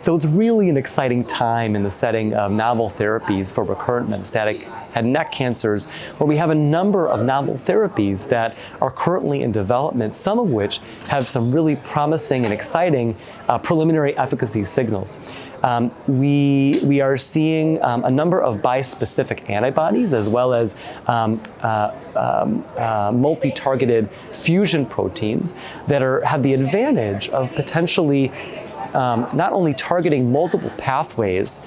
So it's really an exciting time in the setting of novel therapies for recurrent metastatic head and neck cancers, where we have a number of novel therapies that are currently in development, some of which have some really promising and exciting preliminary efficacy signals. We are seeing a number of bispecific antibodies, as well as multi-targeted fusion proteins that have the advantage of potentially not only targeting multiple pathways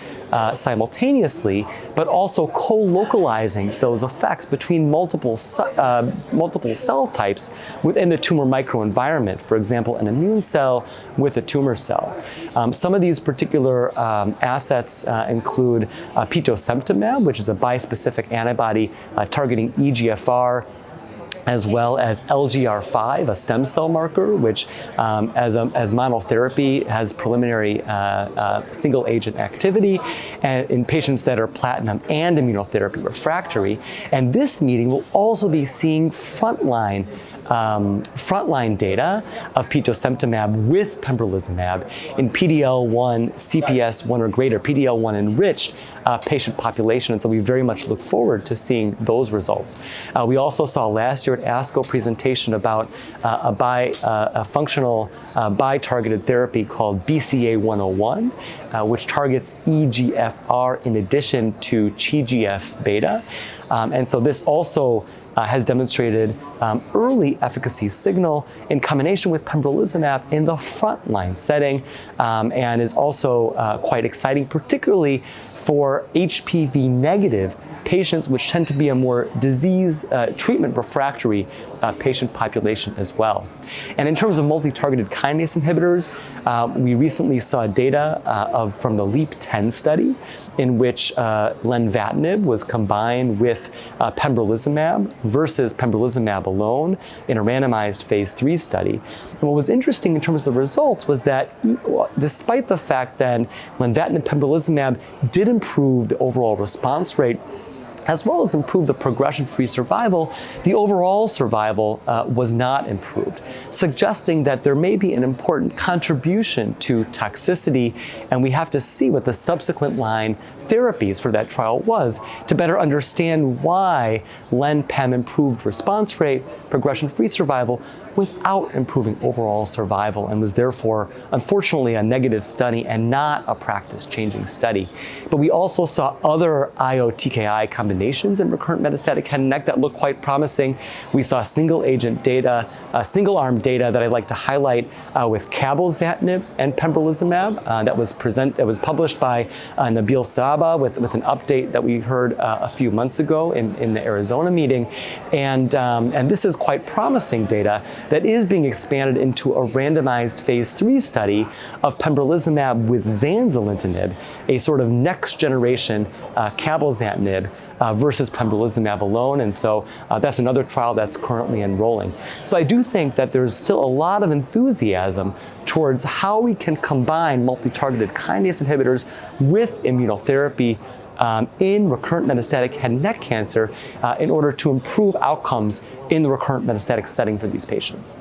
simultaneously, but also co-localizing those effects between multiple cell types within the tumor microenvironment. For example, an immune cell with a tumor cell. Some of these particular assets include Petosemtamab, which is a bispecific antibody targeting EGFR, as well as LGR5, a stem cell marker, which as monotherapy has preliminary single agent activity and in patients that are platinum and immunotherapy refractory. And this meeting will also be seeing frontline data of Petosemtamab with Pembrolizumab in PD-L1 CPS 1 or greater, PD-L1 enriched patient population, and so we very much look forward to seeing those results. We also saw last year at ASCO presentation about a functional bi-targeted therapy called BCA101, which targets EGFR in addition to TGF-beta. And so this also has demonstrated early efficacy signal in combination with Pembrolizumab in the frontline setting, and is also quite exciting, particularly for HPV-negative patients, which tend to be a more disease treatment refractory patient population as well. And in terms of multi-targeted kinase inhibitors, we recently saw data from the LEAP-10 study in which lenvatinib was combined with Pembrolizumab versus Pembrolizumab alone in a randomized phase 3 study. And what was interesting in terms of the results was that despite the fact that lenvatinib Pembrolizumab did improve the overall response rate, as well as improve the progression-free survival, the overall survival was not improved, suggesting that there may be an important contribution to toxicity, and we have to see what the subsequent line therapies for that trial was to better understand why len-pem improved response rate, progression-free survival, without improving overall survival, and was therefore, unfortunately, a negative study and not a practice-changing study. But we also saw other IO-TKI combinations in recurrent metastatic head and neck that looked quite promising. We saw single-agent data, single-arm data that I'd like to highlight with cabozantinib and Pembrolizumab that was published by Nabil Saba with an update that we heard a few months ago in the Arizona meeting, and this is quite promising data that is being expanded into a randomized phase 3 study of Pembrolizumab with Zanzalintinib, a sort of next generation cabozantinib versus Pembrolizumab alone. And so that's another trial that's currently enrolling. So I do think that there's still a lot of enthusiasm towards how we can combine multi-targeted kinase inhibitors with immunotherapy in recurrent metastatic head and neck cancer in order to improve outcomes in the recurrent metastatic setting for these patients.